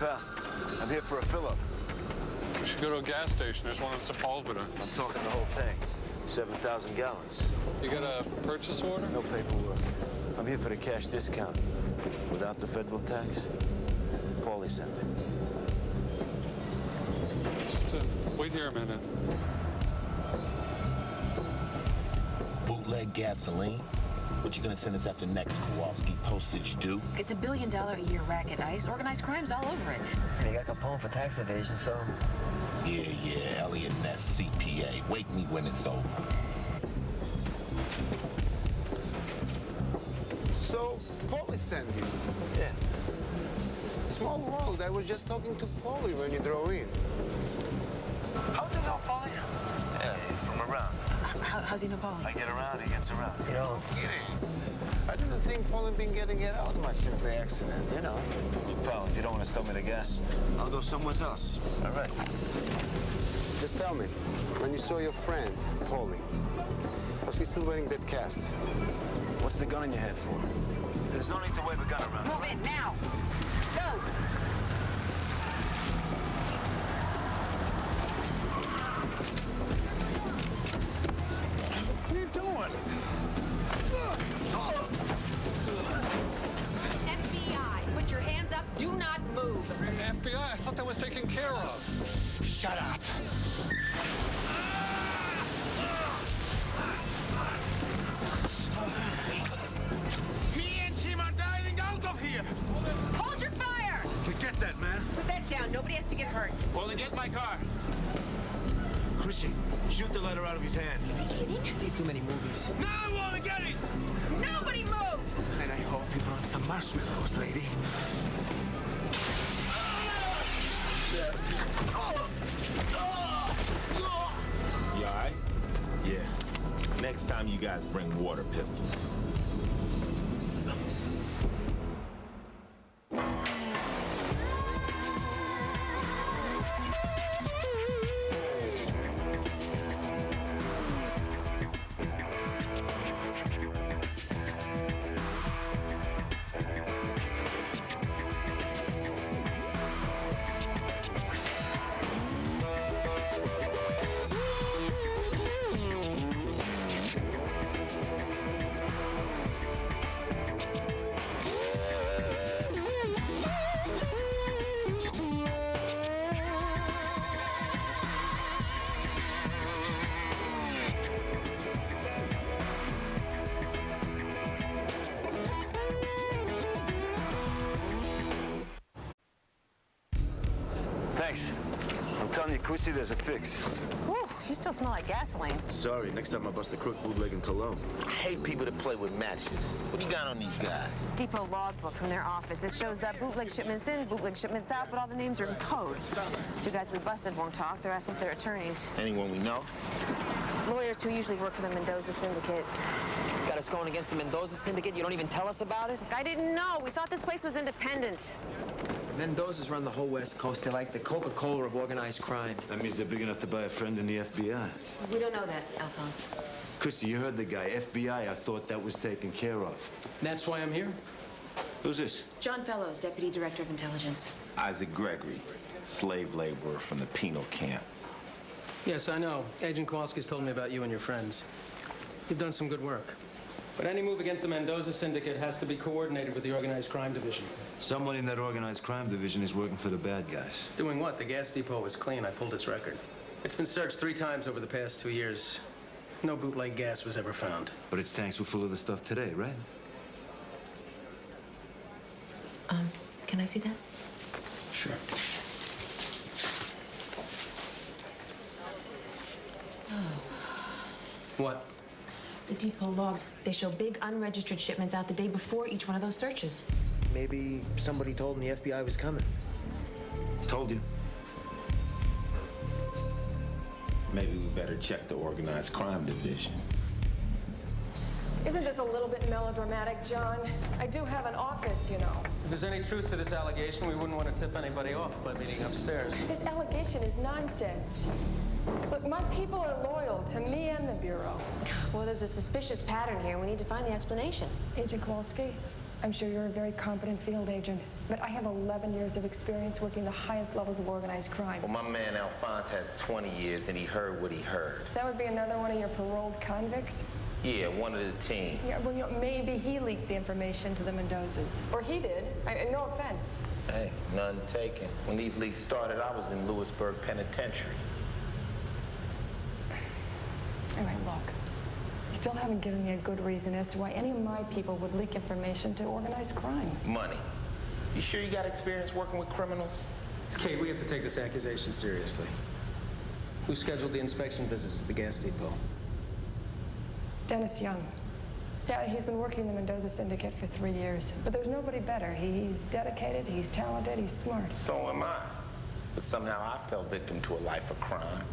pal. I'm here for a fill-up. We should go to a gas station. There's one in Sepulveda. I'm talking the whole tank. 7,000 gallons. You got a purchase order? No paperwork. I'm here for the cash discount. Without the federal tax, Paulie sent me. Just wait here a minute. Bootleg gasoline? What you gonna send us after next, Kowalski? Postage due? It's $1 billion a year racket, Ice. Organized crime's all over it. And he got Capone for tax evasion, so... Yeah, Elliot Ness, CPA. Wake me when it's over. So, Paulie sent you? Yeah. Small world. I was just talking to Paulie when you drove in. How do you know Paulie? Yeah, he's from around. How's he know Paulie? I get around, he gets around. You know, I didn't think Paulie been getting it out much since the accident, you know. Look, pal, if you don't want to sell me the gas, I'll go somewhere else. All right. Just tell me, when you saw your friend, Paulie, was he still wearing that cast? What's the gun in your head for? There's no need to wave a gun around. Move it now! Go! What are you doing? FBI, put your hands up. Do not move. FBI, I thought that was taken care of. Shut up. Me and him are diving out of here. Hold your fire! Forget that, man. Put that down. Nobody has to get hurt. Well, then get my car. Chrissy, shoot the letter out of his hand. Is he kidding? he sees too many movies. Now, Wally, get it! Nobody moves! And I hope you brought some marshmallows, lady. You all right? Yeah. Next time you guys bring water pistols. Thanks. I'm telling you, Chrissy, there's a fix. Whew, you still smell like gasoline. Sorry, next time I bust a crook bootleg in Cologne. I hate people that play with matches. What do you got on these guys? Depot logbook from their office. It shows that bootleg shipments in, bootleg shipments out, but all the names are in code. Two guys we busted won't talk. They're asking if they're attorneys. Anyone we know? Lawyers who usually work for the Mendoza Syndicate. Got us going against the Mendoza Syndicate? You don't even tell us about it? I didn't know. We thought this place was independent. Mendoza's run the whole West Coast. They're like the Coca-Cola of organized crime. That means they're big enough to buy a friend in the FBI. We don't know that, Alphonse. Chrissy, you heard the guy. FBI, I thought that was taken care of. That's why I'm here. Who's this? John Fellows, Deputy Director of Intelligence. Isaac Gregory, slave laborer from the penal camp. Yes, I know. Agent Kowalski's told me about you and your friends. You've done some good work. But any move against the Mendoza Syndicate has to be coordinated with the Organized Crime Division. Someone in that organized crime division is working for the bad guys. Doing what? The gas depot was clean. I pulled its record. It's been searched 3 times over the past 2 years. No bootleg gas was ever found. But its tanks were full of the stuff today, right? Can I see that? Sure. What? The depot logs, they show big unregistered shipments out the day before each one of those searches. Maybe somebody told them the FBI was coming. Told you. Maybe we better check the organized crime division. Isn't this a little bit melodramatic, John? I do have an office, you know. If there's any truth to this allegation, we wouldn't want to tip anybody off by meeting upstairs. This allegation is nonsense. Look, my people are loyal to me and the Bureau. Well, there's a suspicious pattern here. We need to find the explanation. Agent Kowalski, I'm sure you're a very competent field agent, but I have 11 years of experience working the highest levels of organized crime. Well, my man Alphonse has 20 years, and he heard what he heard. That would be another one of your paroled convicts? Yeah, one of the team. Yeah, well, maybe he leaked the information to the Mendozas. Or he did. No offense. Hey, none taken. When these leaks started, I was in Lewisburg Penitentiary. All right, look. You still haven't given me a good reason as to why any of my people would leak information to organized crime. Money. You sure you got experience working with criminals? Kate, we have to take this accusation seriously. Who scheduled the inspection visits at the gas depot? Dennis Young. Yeah, he's been working the Mendoza Syndicate for 3 years. But there's nobody better. He's dedicated, he's talented, he's smart. So am I. But somehow I fell victim to a life of crime.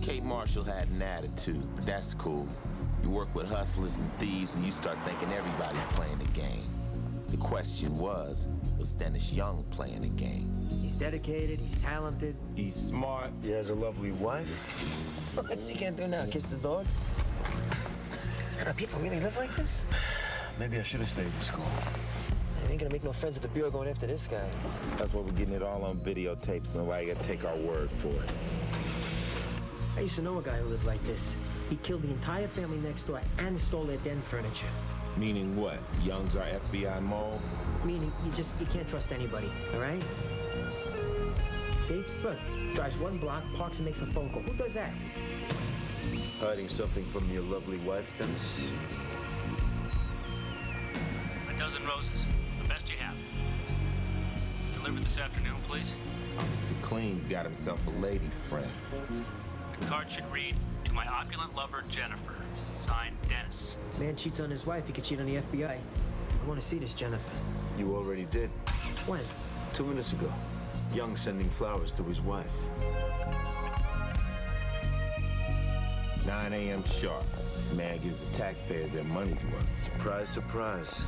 Kate Marshall had an attitude, but that's cool. You work with hustlers and thieves and you start thinking everybody's playing the game. The question was Dennis Young playing the game? He's dedicated, he's talented. He's smart. He has a lovely wife. What's he gonna do now, kiss the dog? People really live like this? Maybe I should have stayed in school. I ain't gonna make no friends at the bureau going after this guy. That's why we're getting it all on videotapes, and nobody gotta take our word for it. I used to know a guy who lived like this. He killed the entire family next door and stole their den furniture. Meaning what? Young's our FBI mole? Meaning you can't trust anybody, all right? See? Look, drives 1 block, parks and makes a phone call. Who does that? Hiding something from your lovely wife, Dennis? A dozen roses. The best you have. Delivered this afternoon, please. Mr. Clean's got himself a lady friend. The card should read, to my opulent lover, Jennifer. Signed, Dennis. Man cheats on his wife, he could cheat on the FBI. I want to see this, Jennifer. You already did. When? 2 minutes ago. Young sending flowers to his wife. 9 a.m. sharp. Man gives the taxpayers their money's worth. Surprise, surprise.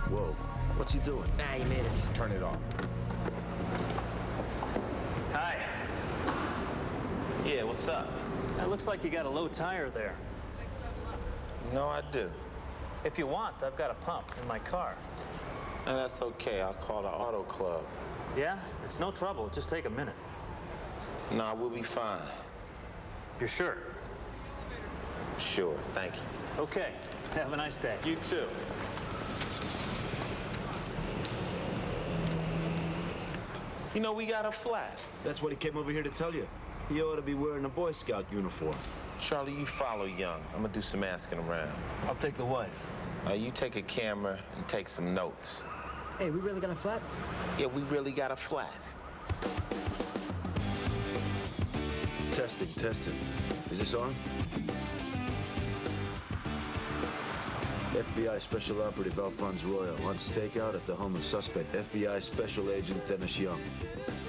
Whoa, what's he doing? Ah, you made us. Turn it off. Hi. Yeah, what's up? It looks like you got a low tire there. No, I do. If you want, I've got a pump in my car. And that's okay. I'll call the auto club. Yeah? It's no trouble. Just take a minute. Nah, we'll be fine. You're sure? Sure, thank you. Okay. Have a nice day. You too. You know, we got a flat. That's what he came over here to tell you. He ought to be wearing a Boy Scout uniform. Charlie, you follow Young. I'm gonna do some asking around. I'll take the wife. You take a camera and take some notes. Hey, we really got a flat? Yeah, we really got a flat. Testing, testing. Is this on? FBI Special Operative Alphonse Royal on stakeout at the home of suspect FBI Special Agent Dennis Young.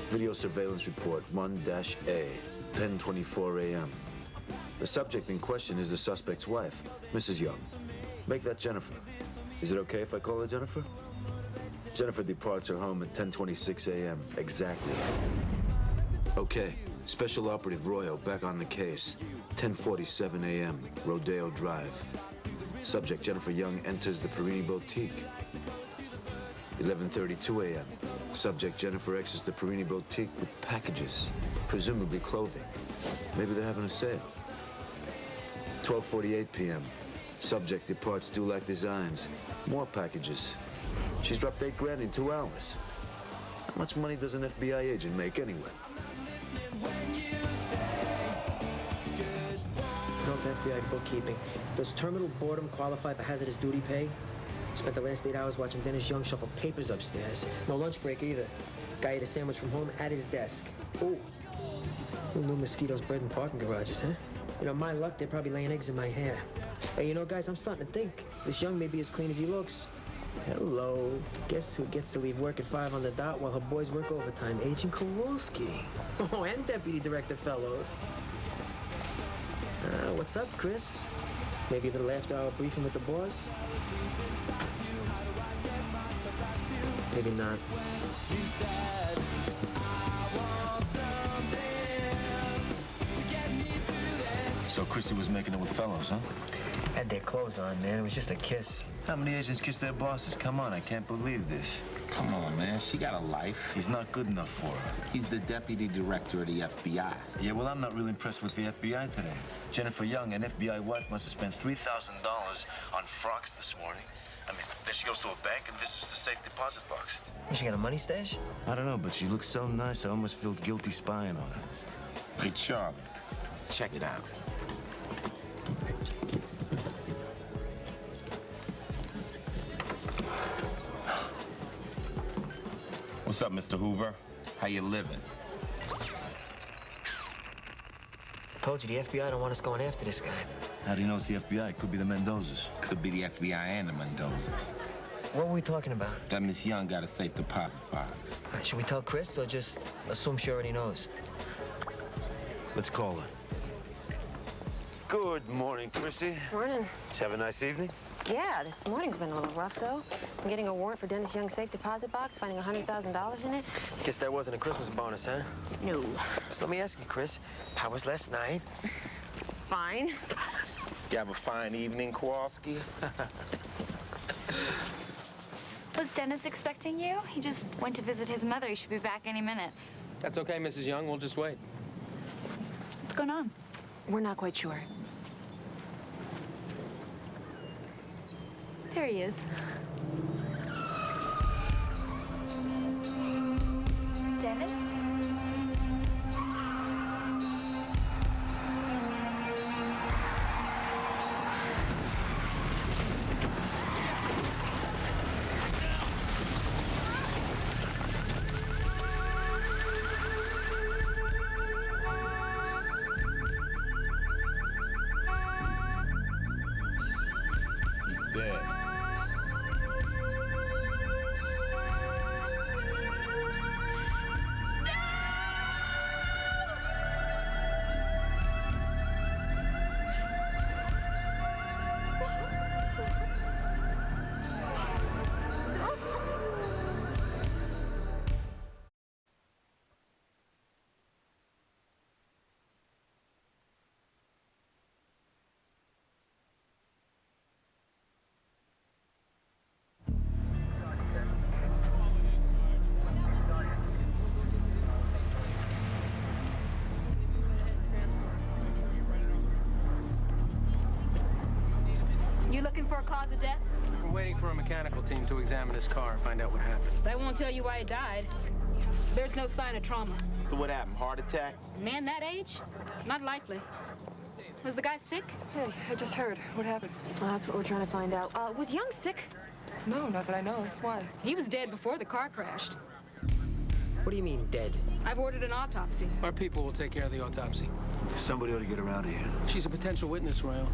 Video surveillance report 1-A, 10:24 a.m. The subject in question is the suspect's wife, Mrs. Young. Make that Jennifer. Is it okay if I call her Jennifer? Jennifer departs her home at 10:26 a.m. exactly. Okay, Special Operative Royal back on the case. 10:47 a.m., Rodeo Drive. Subject Jennifer Young enters the Perini Boutique. 11:32 a.m. Subject Jennifer exits the Perini Boutique with packages, presumably clothing. Maybe they're having a sale. 12:48 p.m. Subject departs Dulac Designs. More packages. She's dropped $8 grand in 2 hours. How much money does an FBI agent make anyway? Note FBI bookkeeping. Does terminal boredom qualify for hazardous duty pay? Spent the last 8 hours watching Dennis Young shuffle papers upstairs. No lunch break either. Guy ate a sandwich from home at his desk. Ooh. Who knew mosquitoes bred in parking garages, huh? You know, my luck, they're probably laying eggs in my hair. Hey, you know, guys, I'm starting to think this Young may be as clean as he looks. Hello. Guess who gets to leave work at 5 on the dot while her boys work overtime? Agent Kowalski. Oh, and Deputy Director Fellows. What's up, Chris? Maybe a little after-hour briefing with the boss? Maybe not. So Chrissy was making it with fellows, huh? Had their clothes on, man. It was just a kiss. How many agents kiss their bosses? Come on, I can't believe this. Come on, man. She got a life. He's not good enough for her. He's the deputy director of the FBI. Yeah, well, I'm not really impressed with the FBI today. Jennifer Young, an FBI wife, must have spent $3,000 on frocks this morning. I mean, then she goes to a bank and visits the safe deposit box. She got a money stash? I don't know, but she looks so nice, I almost felt guilty spying on her. Hey, Charlie, check it out. What's up, Mr. Hoover? How you living? I told you, the FBI don't want us going after this guy. How do you know it's the FBI? It could be the Mendozas. Could be the FBI and the Mendozas. What were we talking about? That Miss Young got a safe deposit box. All right, should we tell Chris or just assume she already knows? Let's call her. Good morning, Chrissy. Morning. Did you have a nice evening? Yeah, this morning's been a little rough, though. I'm getting a warrant for Dennis Young's safe deposit box, finding $100,000 in it. Guess that wasn't a Christmas bonus, huh? No. So let me ask you, Chris, how was last night? Fine. You have a fine evening, Kowalski? Was Dennis expecting you? He just went to visit his mother. He should be back any minute. That's okay, Mrs. Young. We'll just wait. What's going on? We're not quite sure. There he is. Dennis? He's dead. You looking for a cause of death? We're waiting for a mechanical team to examine his car and find out what happened. They won't tell you why he died. There's no sign of trauma. So what happened? Heart attack? Man that age? Not likely. Was the guy sick? Hey, I just heard. What happened? Well, that's what we're trying to find out. Was Young sick? No, not that I know. Why? He was dead before the car crashed. What do you mean, dead? I've ordered an autopsy. Our people will take care of the autopsy. Somebody ought to get around here. She's a potential witness, Royal.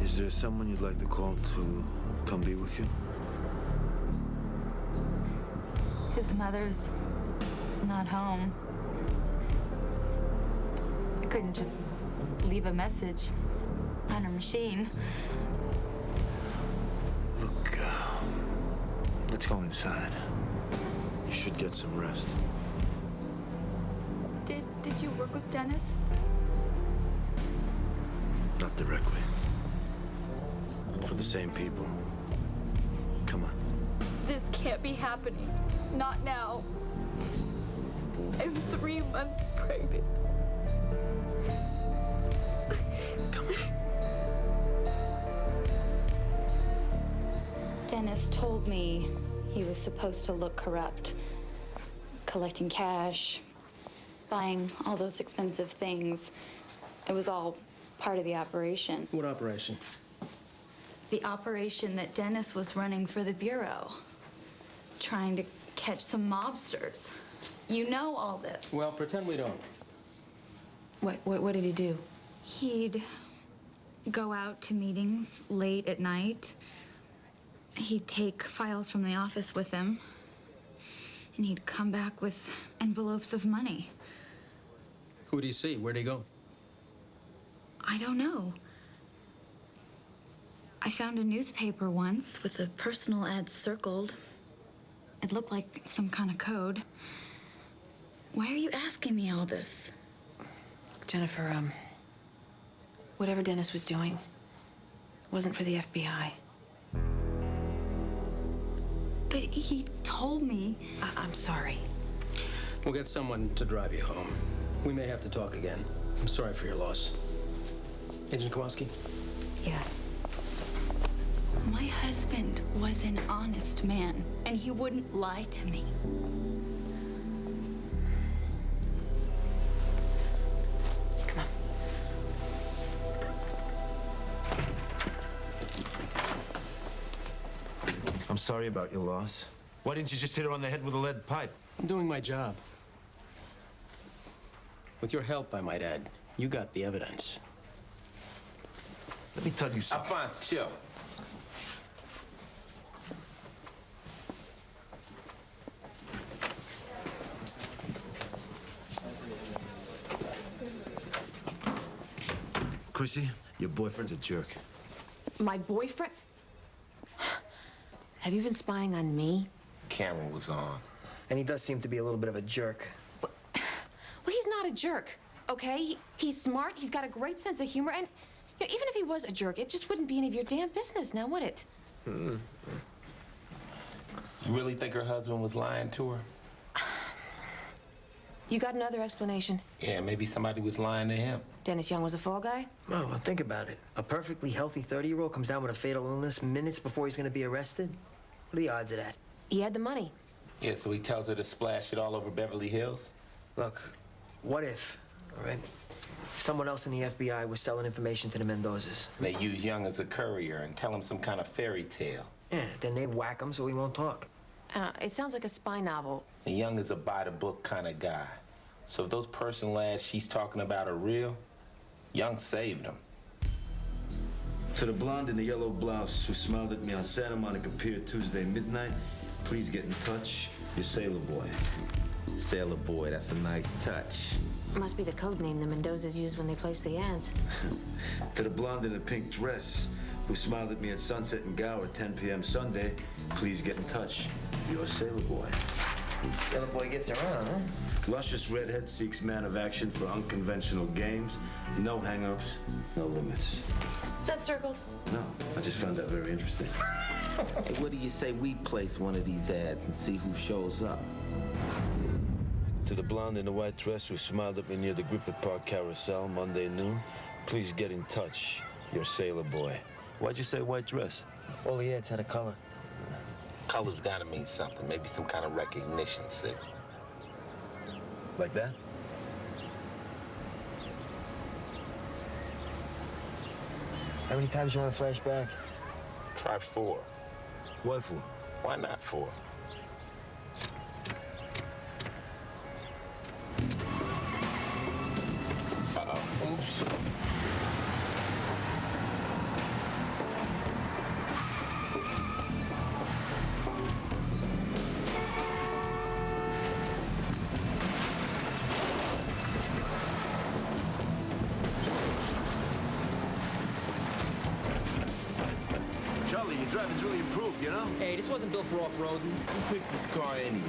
Is there someone you'd like to call to come be with you? His mother's not home. I couldn't just leave a message on her machine. Look, let's go inside. You should get some rest. Did you work with Dennis? Not directly. For the same people. Come on. This can't be happening. Not now. I'm 3 months pregnant. Come on. Dennis told me he was supposed to look corrupt. Collecting cash, buying all those expensive things. It was all part of the operation. What operation? The operation that Dennis was running for the Bureau. Trying to catch some mobsters. You know all this. Well, pretend we don't. What did he do? He'd go out to meetings late at night. He'd take files from the office with him. And he'd come back with envelopes of money. Who'd he see? Where'd he go? I don't know. I found a newspaper once with a personal ad circled. It looked like some kind of code. Why are you asking me all this? Jennifer, whatever Dennis was doing wasn't for the FBI. But he told me. I'm sorry. We'll get someone to drive you home. We may have to talk again. I'm sorry for your loss. Agent Kowalski? Yeah. My husband was an honest man, and he wouldn't lie to me. Come on. I'm sorry about your loss. Why didn't you just hit her on the head with a lead pipe? I'm doing my job. With your help, I might add. You got the evidence. Let me tell you something. Alphonse, chill. Chrissy, your boyfriend's a jerk. My boyfriend? Have you been spying on me? Camera was on. And he does seem to be a little bit of a jerk. Well, he's not a jerk, okay? He's smart, he's got a great sense of humor, and you know, even if he was a jerk, it just wouldn't be any of your damn business now, would it? You really think her husband was lying to her? You got another explanation? Yeah, maybe somebody was lying to him. Dennis Young was a fall guy? Oh, well, think about it. A perfectly healthy 30-year-old comes down with a fatal illness minutes before he's going to be arrested? What are the odds of that? He had the money. Yeah, so he tells her to splash it all over Beverly Hills? Look, what if, all right, someone else in the FBI was selling information to the Mendozas? They use Young as a courier and tell him some kind of fairy tale. Yeah, then they whack him so he won't talk. It sounds like a spy novel. And Young is a by-the-book kind of guy. So if those personal ads she's talking about are real, Young saved him. To the blonde in the yellow blouse who smiled at me on Santa Monica Pier Tuesday midnight, please get in touch. Your sailor boy. Sailor boy, that's a nice touch. Must be the code name the Mendozas used when they placed the ads. To the blonde in the pink dress who smiled at me at Sunset and Gower 10 p.m. Sunday, please get in touch. Your sailor boy. Sailor boy gets around, huh? Luscious redhead seeks man of action for unconventional games. No hang-ups, no limits. Is that circled? No, I just found that very interesting. Hey, what do you say we place one of these ads and see who shows up? To the blonde in the white dress who smiled at me near the Griffith Park Carousel Monday noon, please get in touch. Your sailor boy. Why'd you say white dress? All the ads had a color. Color's gotta mean something, maybe some kind of recognition signal. Like that? How many times you want to flash back? Try 4. Why 4? Why not 4? Uh-oh. Oops. Charlie, your driving's really improved, you know? Hey, this wasn't built for off-roading. Who picked this car anyway?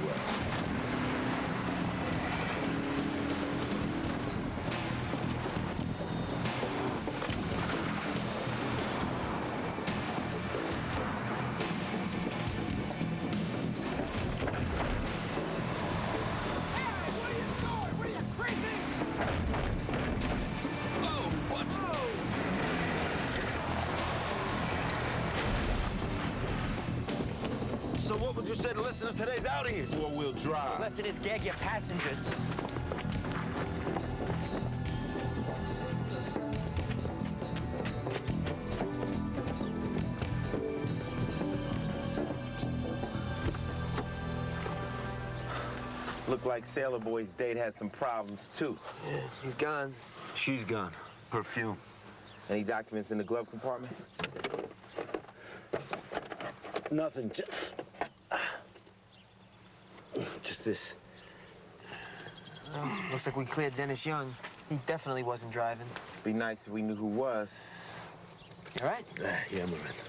So what would you say to listen to today's outing is? 4-wheel drive. Unless it is gag your passengers. Looked like Sailor Boy's date had some problems, too. Yeah, he's gone. She's gone. Perfume. Any documents in the glove compartment? Nothing. Just this. Oh, looks like we cleared Dennis Young. He definitely wasn't driving. Be nice if we knew who was. You all right? Yeah, I'm all right.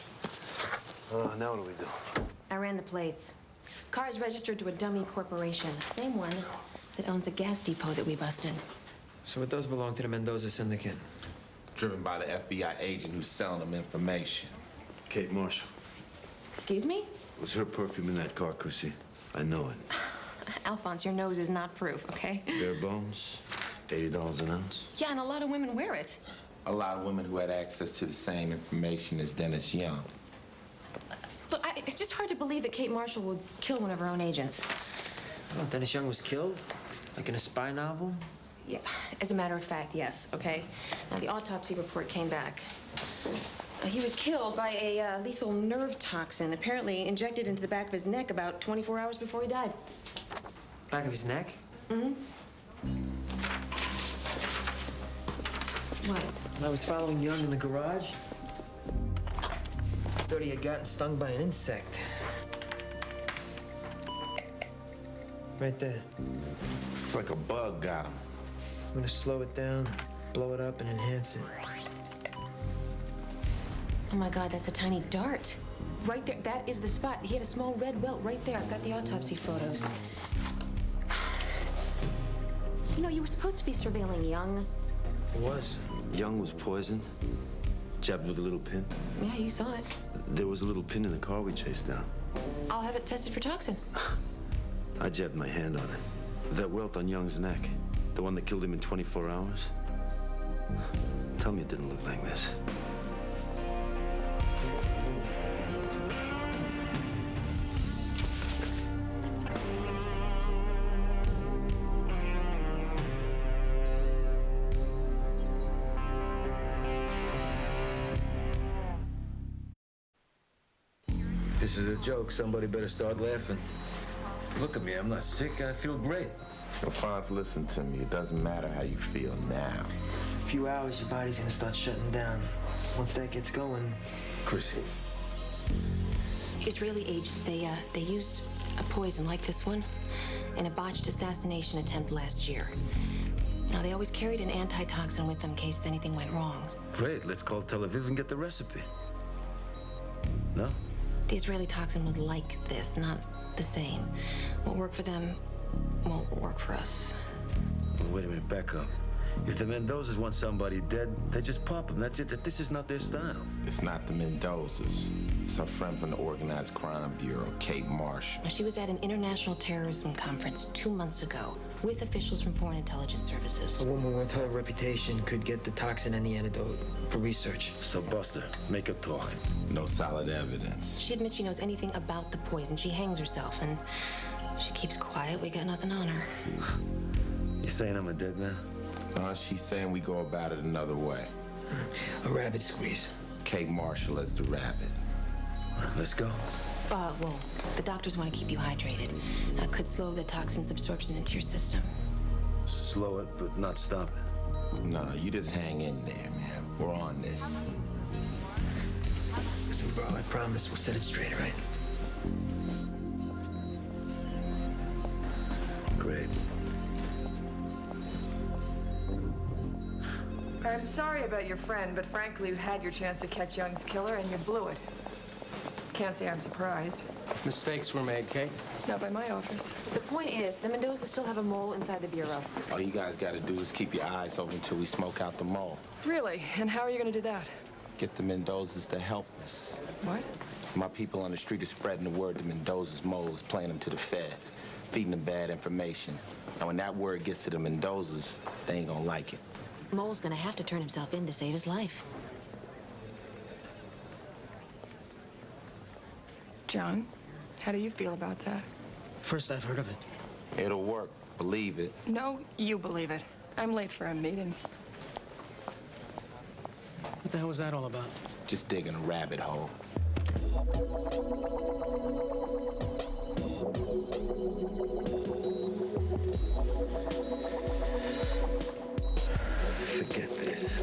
Oh, now what do we do? I ran the plates. Car is registered to a dummy corporation. Same one that owns a gas depot that we busted. So it does belong to the Mendoza Syndicate. Driven by the FBI agent who's selling them information. Kate Marshall. Excuse me? Was her perfume in that car, Chrissy? I know it. Alphonse, your nose is not proof, okay? Bare bones, $80 an ounce. Yeah, and a lot of women wear it. A lot of women who had access to the same information as Dennis Young. Look, it's just hard to believe that Kate Marshall would kill one of her own agents. Oh, Dennis Young was killed? Like in a spy novel? Yeah, as a matter of fact, yes, okay? Now, the autopsy report came back. He was killed by a lethal nerve toxin, apparently injected into the back of his neck about 24 hours before he died. Back of his neck? Mm-hmm. What? I was following Young in the garage. Thought he had gotten stung by an insect. Right there. It's like a bug got him. I'm gonna slow it down, blow it up, and enhance it. Oh my God, that's a tiny dart. Right there, that is the spot. He had a small red welt right there. I've got the autopsy photos. You know, you were supposed to be surveilling Young. It was. Young was poisoned, jabbed with a little pin. Yeah, you saw it. There was a little pin in the car we chased down. I'll have it tested for toxin. I jabbed my hand on it. That welt on Young's neck, the one that killed him in 24 hours. Tell me it didn't look like this. If this is a joke, somebody better start laughing. Look at me, I'm not sick, I feel great. Alphonse, listen to me. It doesn't matter how you feel now. A few hours, your body's gonna start shutting down. Once that gets going... Chrissy. Israeli agents, they used a poison like this one in a botched assassination attempt last year. Now, they always carried an antitoxin with them in case anything went wrong. Great, let's call Tel Aviv and get the recipe. No? The Israeli toxin was like this, not the same. What worked for them won't work for us. Well, wait a minute, back up. If the Mendozas want somebody dead, they just pop them. That's it. This is not their style. It's not the Mendozas. It's our friend from the Organized Crime Bureau, Kate Marshall. She was at an international terrorism conference 2 months ago with officials from foreign intelligence services. A woman with her reputation could get the toxin and the antidote for research. So, Buster, make her talk. No solid evidence. She admits she knows anything about the poison. She hangs herself, and she keeps quiet. We got nothing on her. You saying I'm a dead man? No, she's saying we go about it another way. A rabbit squeeze. Kate Marshall as the rabbit. Let's go. Well, the doctors want to keep you hydrated. Could slow the toxin's absorption into your system. Slow it, but not stop it. No, you just hang in there, man. We're on this. Listen, bro, I promise we'll set it straight, all right? Great. I'm sorry about your friend, but frankly, you had your chance to catch Young's killer and you blew it. Can't say I'm surprised. Mistakes were made, Kate. Not by my office. The point is, the Mendozas still have a mole inside the bureau. All you guys gotta do is keep your eyes open until we smoke out the mole. Really? And how are you going to do that? Get the Mendozas to help us. What? My people on the street are spreading the word the Mendoza's mole is playing them to the feds, feeding them bad information. And when that word gets to the Mendozas, they ain't gonna like it. Mole's gonna have to turn himself in to save his life. John, how do you feel about that? First I've heard of it. It'll work, believe it. No, you believe it. I'm late for a meeting. What the hell was that all about? Just digging a rabbit hole. Forget this.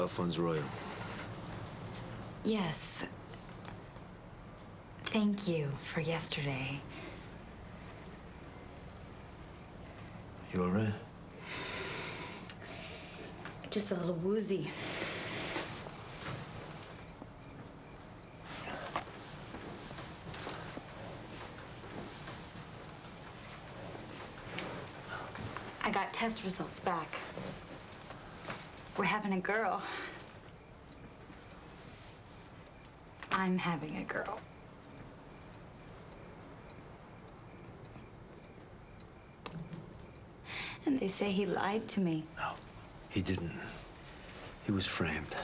Alphonse Royal. Yes. Thank you for yesterday. You all right? Just a little woozy. I got test results back. We're having a girl. I'm having a girl. And they say he lied to me. No, he didn't. He was framed.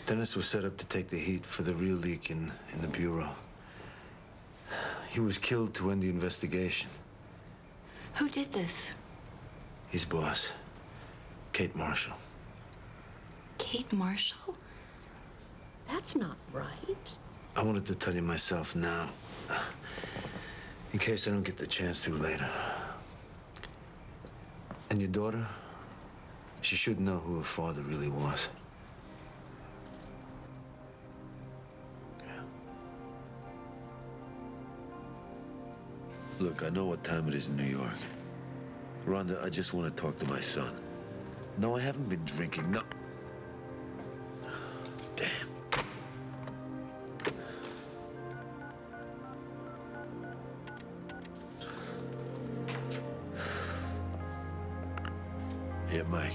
Dennis was set up to take the heat for the real leak in the Bureau. He was killed to end the investigation. Who did this? His boss, Kate Marshall. Kate Marshall? That's not right. I wanted to tell you myself now, in case I don't get the chance to later. And your daughter, she should know who her father really was. Yeah. Look, I know what time it is in New York. Rhonda, I just want to talk to my son. No, I haven't been drinking, no. Damn. Yeah, Mike.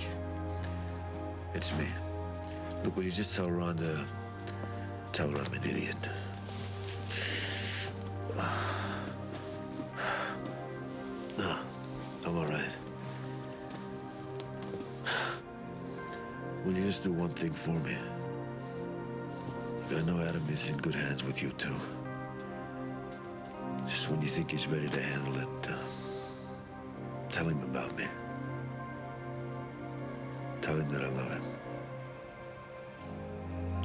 It's me. Look, will you just tell Rhonda, tell her I'm an idiot. No, I'm all right. Will you just do one thing for me? I know Adam is in good hands with you, too. Just when you think he's ready to handle it, tell him about me. Tell him that I love him.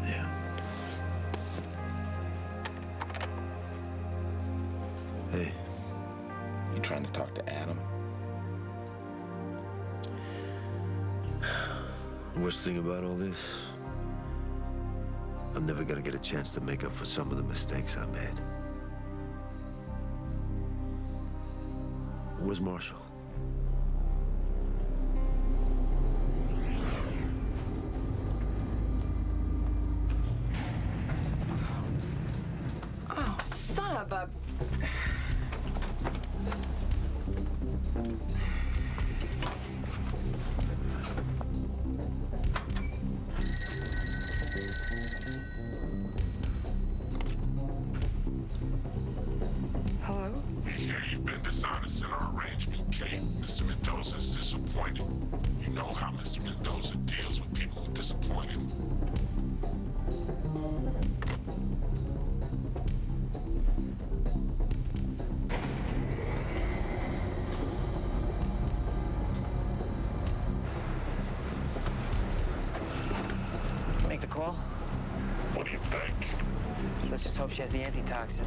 Yeah. Hey. You trying to talk to Adam? The worst thing about all this, I'm never gonna get a chance to make up for some of the mistakes I made. Where's Marshall? Oh, son of a... Hello? Yeah, you've been dishonest in our arrangement, Kate. Mr. Mendoza's disappointed. You know how Mr. Mendoza deals with people who disappoint him. Make the call? What do you think? Let's just hope she has the antitoxin.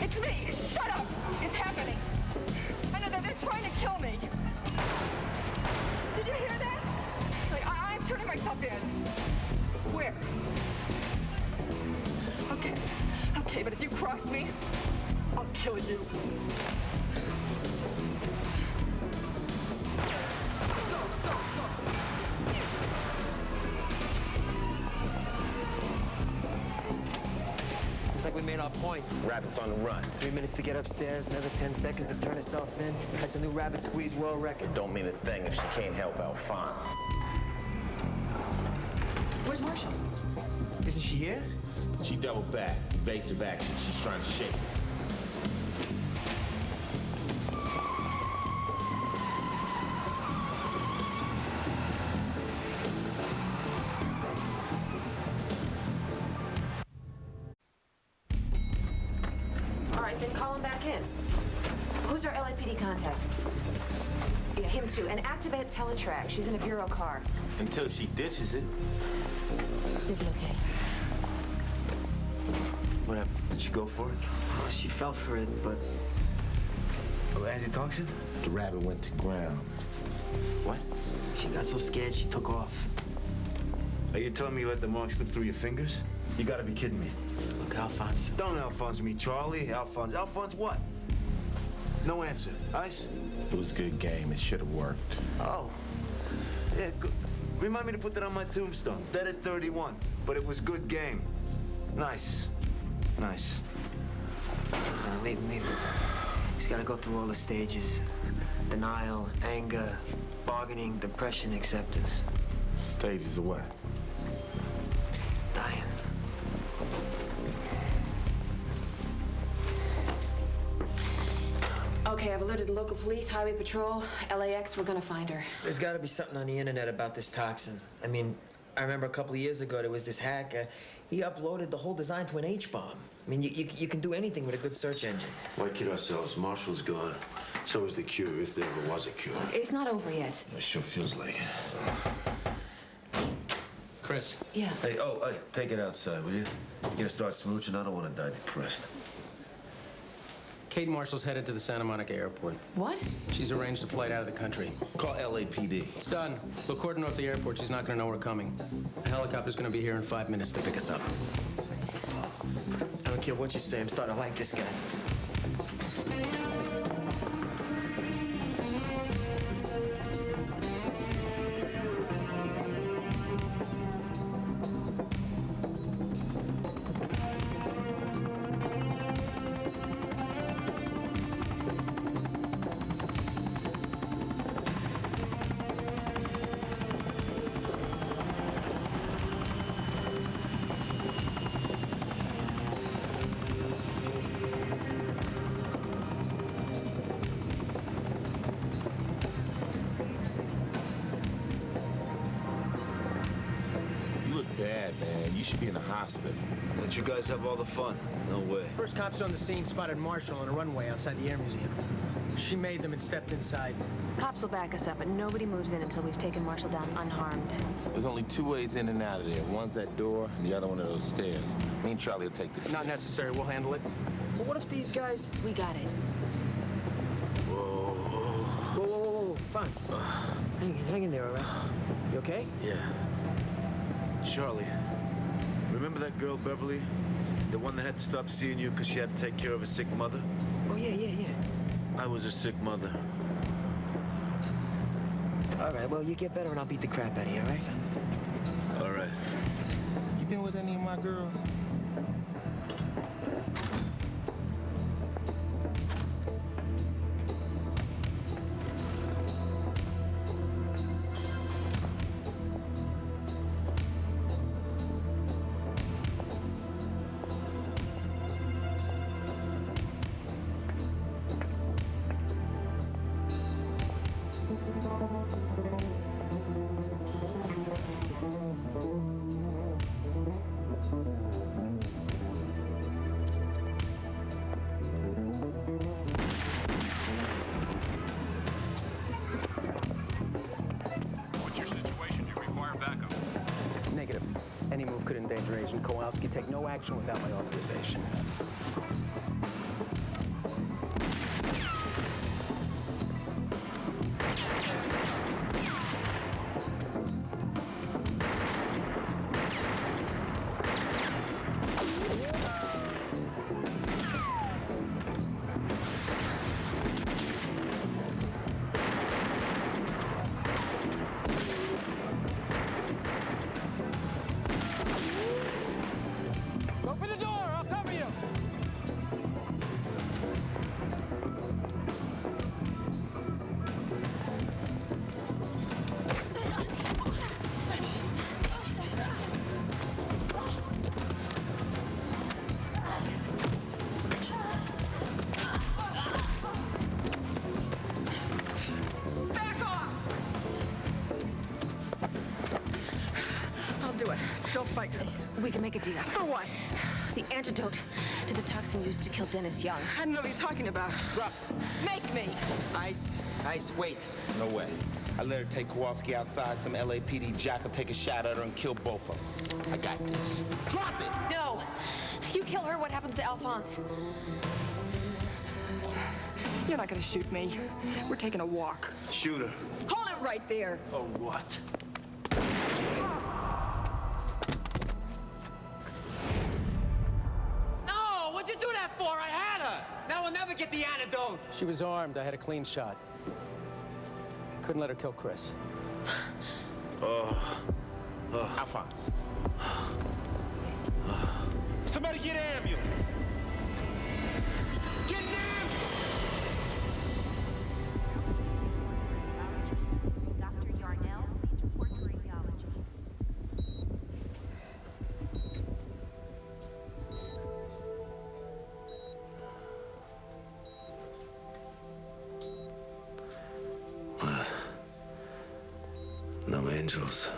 It's me! Shut up! It's happening! I know that they're trying to kill me! Did you hear that? Like, I'm turning myself in. Where? Okay, but if you cross me, I'll kill you. Let's go! Looks like we made our point. Rabbit's on the run. 3 minutes to get upstairs, another 10 seconds to turn herself in. That's a new rabbit squeeze world record. It don't mean a thing if she can't help Alphonse. Where's Marshall? Isn't she here? She doubled back. Evasive action. She's trying to shake us. call him back in. Who's our LAPD contact? Yeah, him too. And activate teletrack. She's in a bureau car. Until she ditches it. You'll be okay. What happened? Did she go for it? Oh, she fell for it, but... Oh, antitoxin? The rabbit went to ground. What? She got so scared she took off. Are you telling me you let the mark slip through your fingers? You gotta be kidding me. Look, Alphonse. Don't Alphonse me, Charlie. Alphonse. Alphonse what? No answer. Ice? It was a good game. It should have worked. Oh. Yeah, good. Remind me to put that on my tombstone. Dead at 31. But it was good game. Nice. Nice. Leave him. He's got to go through all the stages. Denial, anger, bargaining, depression, acceptance. Stages of what? Dying. Okay, I've alerted the local police, highway patrol, LAX. We're gonna find her. There's got to be something on the internet about this toxin. I mean, I remember a couple of years ago there was this hacker. He uploaded the whole design to an H-bomb. I mean, you can do anything with a good search engine. Why kid ourselves? Marshall's gone. So is the cure, if there ever was a cure. It's not over yet. It sure feels like it. Chris. Yeah. Hey, take it outside, will you? If you're gonna start smooching, I don't want to die depressed. Kate Marshall's headed to the Santa Monica airport. What? She's arranged a flight out of the country. Call LAPD. It's done. We'll cordon off the airport. She's not gonna know we're coming. A helicopter's gonna be here in 5 minutes to pick us up. I don't care what you say. I'm starting to like this guy. Bad, man. You should be in the hospital. Let you guys have all the fun. No way. First cops on the scene spotted Marshall on a runway outside the Air Museum. She made them and stepped inside. Cops will back us up, but nobody moves in until we've taken Marshall down unharmed. There's only 2 ways in and out of there. One's that door, and the other one of those stairs. Me and Charlie will take this. Not necessary. We'll handle it. But what if these guys... We got it. Whoa. Alphonse. Hang in there, all right? You okay? Yeah. Charlie, remember that girl, Beverly? The one that had to stop seeing you because she had to take care of a sick mother? Oh, yeah. I was a sick mother. All right, well, you get better and I'll beat the crap out of you, all right? All right. You been with any of my girls? Any move could endanger Agent Kowalski. Take no action without my authorization. Don't fight me. We can make a deal. For what? The antidote to the toxin used to kill Dennis Young. I don't know what you're talking about. Drop. Make me. Ice, wait. No way. I let her take Kowalski outside. Some LAPD jack will take a shot at her and kill both of them. I got this. Drop it! No! You kill her, what happens to Alphonse? You're not gonna shoot me. We're taking a walk. Shoot her. Hold it right there. Oh, what? No! What'd you do that for? I had her! Now we'll never get the antidote! She was armed. I had a clean shot. Couldn't let her kill Chris. Alphonse. Somebody get an ambulance. Get an ambulance! Dr. Yarnell, please report to radiology. What? No angels.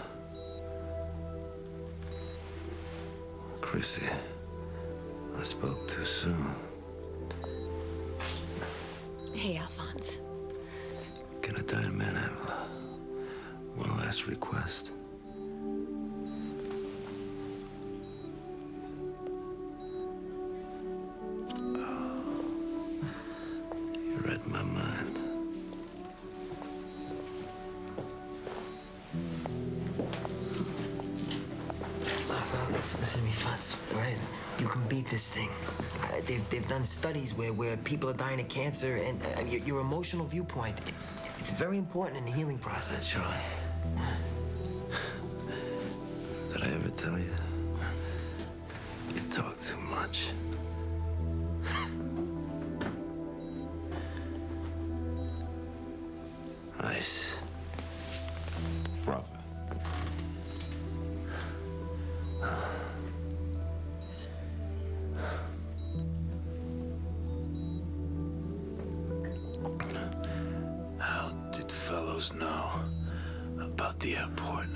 Chrissy, I spoke too soon. Hey, Alphonse. Can a dying man have one last request? Oh, you read my mind. Listen to me, Fonz, right? You can beat this thing. They've done studies where people are dying of cancer, and your emotional viewpoint, it's very important in the healing process. Charlie, did I ever tell you? You talk too much. Ice. Brother. How did fellows know about the airport?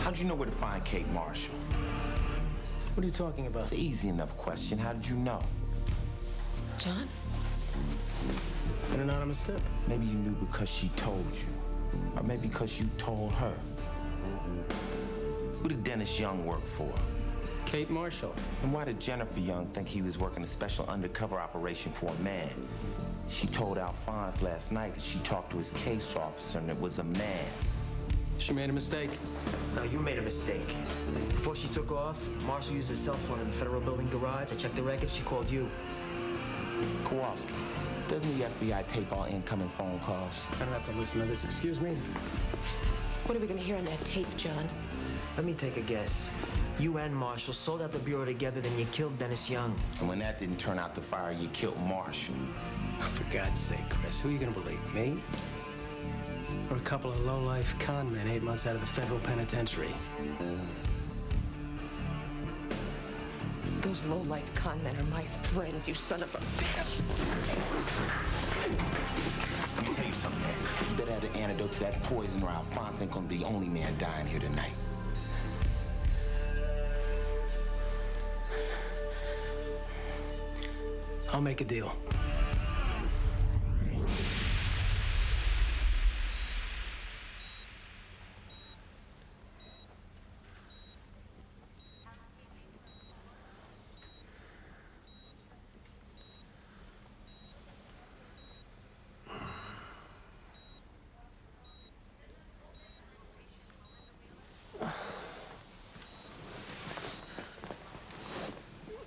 How'd you know where to find Kate Marshall? What are you talking about? It's an easy enough question. How did you know? John? An anonymous tip. Maybe you knew because she told you. Or maybe because you told her. Who did Dennis Young work for? Kate Marshall. And why did Jennifer Young think he was working a special undercover operation for a man? She told Alphonse last night that she talked to his case officer and it was a man. She made a mistake. No, you made a mistake. Before she took off, Marshall used his cell phone in the Federal Building garage. I checked the records. She called you. Kowalski, doesn't the FBI tape all incoming phone calls? I don't have to listen to this. Excuse me? What are we gonna hear on that tape, John? Let me take a guess. You and Marshall sold out the Bureau together, then you killed Dennis Young. And when that didn't turn out to fire, you killed Marshall. For God's sake, Chris, who are you gonna believe? Me? Or a couple of low-life con men 8 months out of the federal penitentiary? Those low-life con men are my friends, you son of a bitch. Let me tell you something, man. You better have the antidote to that poison or Alphonse ain't gonna be the only man dying here tonight. I'll make a deal.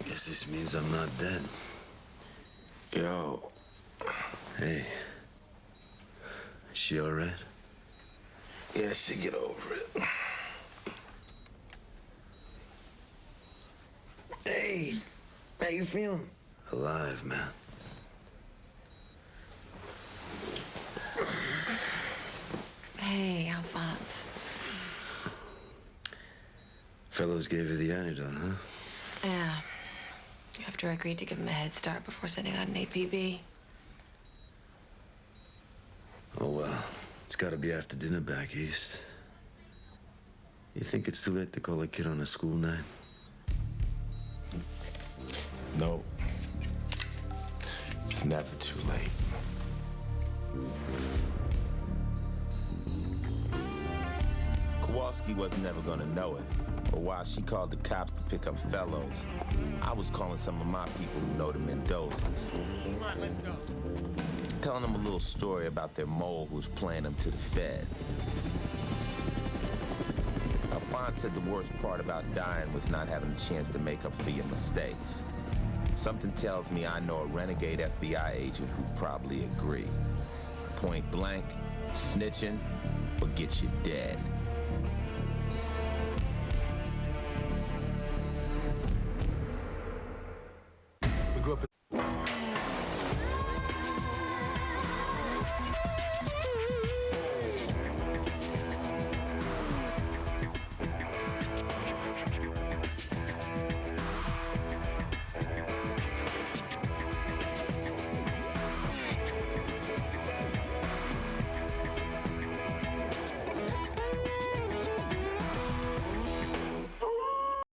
Guess this means I'm not dead. Yo. Hey. Is she all right? Yeah, she get over it. Hey, how you feeling? Alive, man. Hey, Alphonse. Fellows gave you the antidote, huh? Yeah. After I agreed to give him a head start before sending out an APB. Oh, well. It's gotta be after dinner back east. You think it's too late to call a kid on a school night? No. It's never too late. Kowalski was never gonna know it, but while she called the cops to pick up Fellows, I was calling some of my people who know the Mendozas. Come on, let's go. Telling them a little story about their mole who's playing them to the feds. Alphonse said the worst part about dying was not having a chance to make up for your mistakes. Something tells me I know a renegade FBI agent who'd probably agree. Point blank, snitching will get you dead.